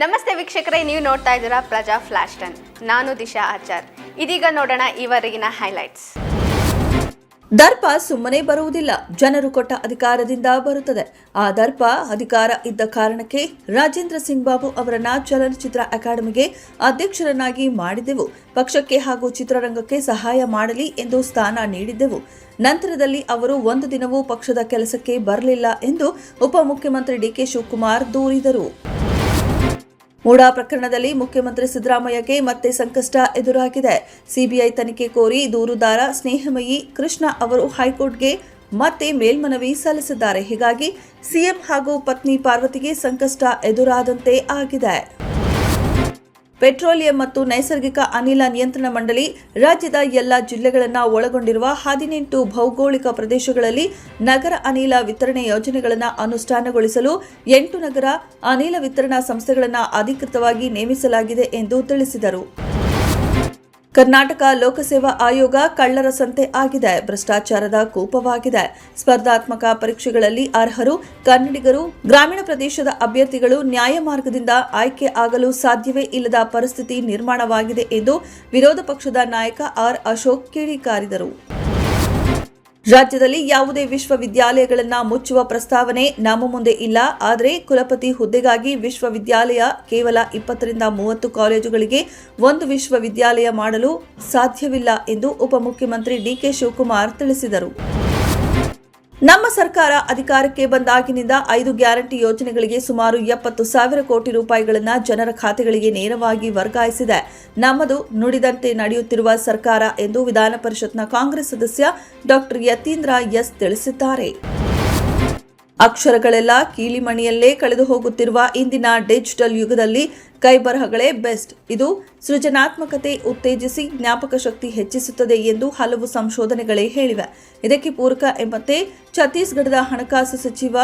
ನಮಸ್ತೆ ವೀಕ್ಷಕರೇ, ನೀವು ನೋಡ್ತಾ ಇದ್ದೀರಾ ಪ್ರಜಾ ಫ್ಲಾಶ್ 10. ನಾನು ದಿಶಾ ಆಚಾರ್. ಇದೀಗ ನೋಡೋಣ ಈವರೆಗಿನ ಹೈಲೈಟ್ಸ್. ದರ್ಪ ಸುಮ್ಮನೆ ಬರುವುದಿಲ್ಲ, ಜನರು ಕೊಟ್ಟ ಅಧಿಕಾರದಿಂದ ಬರುತ್ತದೆ. ಆ ದರ್ಪ ಅಧಿಕಾರ ಇದ್ದ ಕಾರಣಕ್ಕೆ ರಾಜೇಂದ್ರ ಸಿಂಗ್ ಬಾಬು ಅವರನ್ನ ಚಲನಚಿತ್ರ ಅಕಾಡೆಮಿಗೆ ಅಧ್ಯಕ್ಷರನ್ನಾಗಿ ಮಾಡಿದೆವು. ಪಕ್ಷಕ್ಕೆ ಹಾಗೂ ಚಿತ್ರರಂಗಕ್ಕೆ ಸಹಾಯ ಮಾಡಲಿ ಎಂದು ಸ್ಥಾನ ನೀಡಿದ್ದೆವು. ನಂತರದಲ್ಲಿ ಅವರು ಒಂದು ದಿನವೂ ಪಕ್ಷದ ಕೆಲಸಕ್ಕೆ ಬರಲಿಲ್ಲ ಎಂದು ಉಪಮುಖ್ಯಮಂತ್ರಿ ಡಿಕೆ ಶಿವಕುಮಾರ್ ದೂರಿದರು. ಮೂಡಾ ಪ್ರಕರಣದಲ್ಲಿ ಮುಖ್ಯಮಂತ್ರಿ ಸಿದ್ದರಾಮಯ್ಯಗೆ ಮತ್ತೆ ಸಂಕಷ್ಟ ಎದುರಾಗಿದೆ. ಸಿಬಿಐ ತನಿಖೆ ಕೋರಿ ದೂರುದಾರ ಸ್ನೇಹಮಯಿ ಕೃಷ್ಣ ಅವರು ಹೈಕೋರ್ಟ್ಗೆ ಮತ್ತೆ ಮೇಲ್ಮನವಿ ಸಲ್ಲಿಸಿದ್ದಾರೆ. ಹೀಗಾಗಿ ಸಿಎಂ ಹಾಗೂ ಪತ್ನಿ ಪಾರ್ವತಿಗೆ ಸಂಕಷ್ಟ ಎದುರಾದಂತೆ ಆಗಿದೆ. ಪೆಟ್ರೋಲಿಯಂ ಮತ್ತು ನೈಸರ್ಗಿಕ ಅನಿಲ ನಿಯಂತ್ರಣ ಮಂಡಳಿ ರಾಜ್ಯದ ಎಲ್ಲ ಜಿಲ್ಲೆಗಳನ್ನು ಒಳಗೊಂಡಿರುವ 18 ಭೌಗೋಳಿಕ ಪ್ರದೇಶಗಳಲ್ಲಿ ನಗರ ಅನಿಲ ವಿತರಣೆ ಯೋಜನೆಗಳನ್ನು ಅನುಷ್ಠಾನಗೊಳಿಸಲು 8 ನಗರ ಅನಿಲ ವಿತರಣಾ ಸಂಸ್ಥೆಗಳನ್ನು ಅಧಿಕೃತವಾಗಿ ನೇಮಿಸಲಾಗಿದೆ ಎಂದು ತಿಳಿಸಿದರು. ಕರ್ನಾಟಕ ಲೋಕಸೇವಾ ಆಯೋಗ ಕಳ್ಳರ ಸಂತೆ ಆಗಿದೆ. ಭ್ರಷ್ಟಾಚಾರದ ಕೂಪವಾಗಿದೆ. ಸ್ಪರ್ಧಾತ್ಮಕ ಪರೀಕ್ಷೆಗಳಲ್ಲಿ ಅರ್ಹರು ಕನ್ನಡಿಗರು, ಗ್ರಾಮೀಣ ಪ್ರದೇಶದ ಅಭ್ಯರ್ಥಿಗಳು ನ್ಯಾಯ ಮಾರ್ಗದಿಂದ ಆಯ್ಕೆ ಆಗಲು ಸಾಧ್ಯವೇ ಇಲ್ಲದ ಪರಿಸ್ಥಿತಿ ನಿರ್ಮಾಣವಾಗಿದೆ ಎಂದು ವಿರೋಧ ಪಕ್ಷದ ನಾಯಕ ಆರ್ ಅಶೋಕ್ ಕಿಡಿಕಾರಿದರು. ರಾಜ್ಯದಲ್ಲಿ ಯಾವುದೇ ವಿಶ್ವವಿದ್ಯಾಲಯಗಳನ್ನು ಮುಚ್ಚುವ ಪ್ರಸ್ತಾವನೆ ನಮ್ಮ ಮುಂದೆ ಇಲ್ಲ. ಆದರೆ ಕುಲಪತಿ ಹುದ್ದೆಗಾಗಿ ವಿಶ್ವವಿದ್ಯಾಲಯ ಕೇವಲ 20 ರಿಂದ 30 ಕಾಲೇಜುಗಳಿಗೆ ಒಂದು ವಿಶ್ವವಿದ್ಯಾಲಯ ಮಾಡಲು ಸಾಧ್ಯವಿಲ್ಲ ಎಂದು ಉಪಮುಖ್ಯಮಂತ್ರಿ ಡಿಕೆ ಶಿವಕುಮಾರ್ ತಿಳಿಸಿದರು. ನಮ್ಮ ಸರ್ಕಾರ ಅಧಿಕಾರಕ್ಕೆ ಬಂದಾಗಿನಿಂದ 5 ಗ್ಯಾರಂಟಿ ಯೋಜನೆಗಳಿಗೆ ಸುಮಾರು 70,000 ಕೋಟಿ ರೂಪಾಯಿಗಳನ್ನು ಜನರ ಖಾತೆಗಳಿಗೆ ನೇರವಾಗಿ ವರ್ಗಾಯಿಸಿದೆ. ನಮ್ಮದು ನುಡಿದಂತೆ ನಡೆಯುತ್ತಿರುವ ಸರ್ಕಾರ ಎಂದು ವಿಧಾನ ಪರಿಷತ್ನ ಕಾಂಗ್ರೆಸ್ ಸದಸ್ಯ ಡಾ ಯತೀಂದ್ರ ಎಸ್ ತಿಳಿಸಿದ್ದಾರೆ. ಅಕ್ಷರಗಳೆಲ್ಲ ಕೀಲಿಮಣಿಯಲ್ಲೇ ಕಳೆದು ಹೋಗುತ್ತಿರುವ ಇಂದಿನ ಡಿಜಿಟಲ್ ಯುಗದಲ್ಲಿ ಕೈಬರಹಗಳೇ ಬೆಸ್ಟ್. ಇದು ಸೃಜನಾತ್ಮಕತೆ ಉತ್ತೇಜಿಸಿ ಜ್ಞಾಪಕ ಶಕ್ತಿ ಹೆಚ್ಚಿಸುತ್ತದೆ ಎಂದು ಹಲವು ಸಂಶೋಧನೆಗಳೇ ಹೇಳಿವೆ. ಇದಕ್ಕೆ ಪೂರಕ ಎಂಬಂತೆ ಛತ್ತೀಸ್ಗಢದ ಹಣಕಾಸು ಸಚಿವ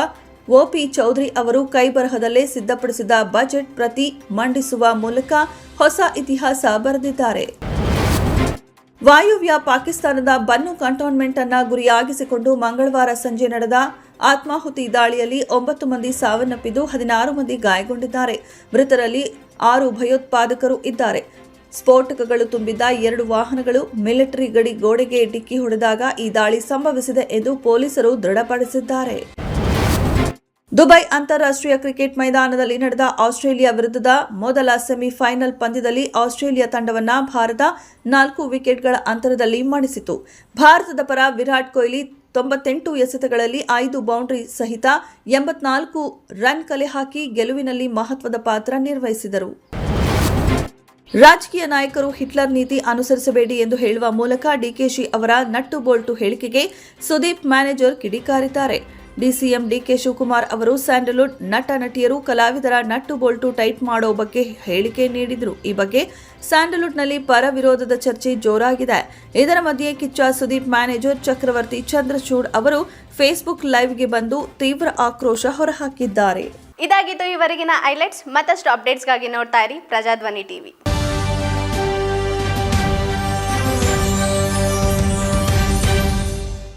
ಒಪಿ ಚೌಧರಿ ಅವರು ಕೈಬರಹದಲ್ಲೇ ಸಿದ್ಧಪಡಿಸಿದ ಬಜೆಟ್ ಪ್ರತಿ ಮಂಡಿಸುವ ಮೂಲಕ ಹೊಸ ಇತಿಹಾಸ ಬರೆದಿದ್ದಾರೆ. ವಾಯುವ್ಯ ಪಾಕಿಸ್ತಾನದ ಬನ್ನು ಕಂಟೋನ್ಮೆಂಟ್ ಅನ್ನು ಗುರಿಯಾಗಿಸಿಕೊಂಡು ಮಂಗಳವಾರ ಸಂಜೆ ನಡೆದ ಆತ್ಮಾಹುತಿ ದಾಳಿಯಲ್ಲಿ 9 ಮಂದಿ ಸಾವನ್ನಪ್ಪಿದ್ದು 16 ಮಂದಿ ಗಾಯಗೊಂಡಿದ್ದಾರೆ. ಮೃತರಲ್ಲಿ 6 ಭಯೋತ್ಪಾದಕರು ಇದ್ದಾರೆ. ಸ್ಫೋಟಕಗಳು ತುಂಬಿದ್ದ 2 ವಾಹನಗಳು ಮಿಲಿಟರಿ ಗಡಿ ಗೋಡೆಗೆ ಡಿಕ್ಕಿ ಹೊಡೆದಾಗ ಈ ದಾಳಿ ಸಂಭವಿಸಿದೆ ಎಂದು ಪೊಲೀಸರು ದೃಢಪಡಿಸಿದ್ದಾರೆ. ದುಬೈ ಅಂತಾರಾಷ್ಟ್ರೀಯ ಕ್ರಿಕೆಟ್ ಮೈದಾನದಲ್ಲಿ ನಡೆದ ಆಸ್ಟ್ರೇಲಿಯಾ ವಿರುದ್ಧದ ಮೊದಲ ಸೆಮಿಫೈನಲ್ ಪಂದ್ಯದಲ್ಲಿ ಆಸ್ಟ್ರೇಲಿಯಾ ತಂಡವನ್ನು ಭಾರತ 4 ವಿಕೆಟ್ಗಳ ಅಂತರದಲ್ಲಿ ಮಣಿಸಿತು. ಭಾರತದ ಪರ ವಿರಾಟ್ ಕೊಹ್ಲಿ 98 ಎಸೆತಗಳಲ್ಲಿ 5 ಬೌಂಡರಿ ಸಹಿತ 84 ರನ್ ಕಲೆ ಹಾಕಿ ಗೆಲುವಿನಲ್ಲಿ ಮಹತ್ವದ ಪಾತ್ರ ನಿರ್ವಹಿಸಿದರು. ರಾಜಕೀಯ ನಾಯಕರು ಹಿಟ್ಲರ್ ನೀತಿ ಅನುಸರಿಸಬೇಡಿ ಎಂದು ಹೇಳುವ ಮೂಲಕ ಡಿಕೆಶಿ ಅವರ ನಟ್ಟು ಬೋಲ್ಟು ಹೇಳಿಕೆಗೆ ಸುದೀಪ್ ಮ್ಯಾನೇಜರ್ ಕಿಡಿಕಾರಿದ್ದಾರೆ. ಡಿಸಿಎಂ ಡಿಕೆ ಶಿವಕುಮಾರ್ ಅವರು ಸ್ಯಾಂಡಲ್ವುಡ್ ನಟ ನಟಿಯರು ಕಲಾವಿದರ ನಟ್ಟು ಬೋಲ್ಟು ಟೈಟ್ ಮಾಡೋ ಬಗ್ಗೆ ಹೇಳಿಕೆ ನೀಡಿದರು. ಈ ಬಗ್ಗೆ ಸ್ಯಾಂಡಲ್ವುಡ್ನಲ್ಲಿ ಪರ ವಿರೋಧದ ಚರ್ಚೆ ಜೋರಾಗಿದೆ. ಇದರ ಮಧ್ಯೆ ಕಿಚ್ಚ ಸುದೀಪ್ ಮ್ಯಾನೇಜರ್ ಚಕ್ರವರ್ತಿ ಚಂದ್ರಚೂಡ್ ಅವರು ಫೇಸ್ಬುಕ್ ಲೈವ್ಗೆ ಬಂದು ತೀವ್ರ ಆಕ್ರೋಶ ಹೊರಹಾಕಿದ್ದಾರೆ. ಇದಾಗಿತ್ತು ಈವರೆಗಿನ ಹೈಲೈಟ್ಸ್. ಮತ್ತಷ್ಟು ಅಪ್ಡೇಟ್ಸ್ಗಾಗಿ ನೋಡ್ತಾ ಇರಿ ಪ್ರಜಾಧ್ವನಿ ಟಿವಿ.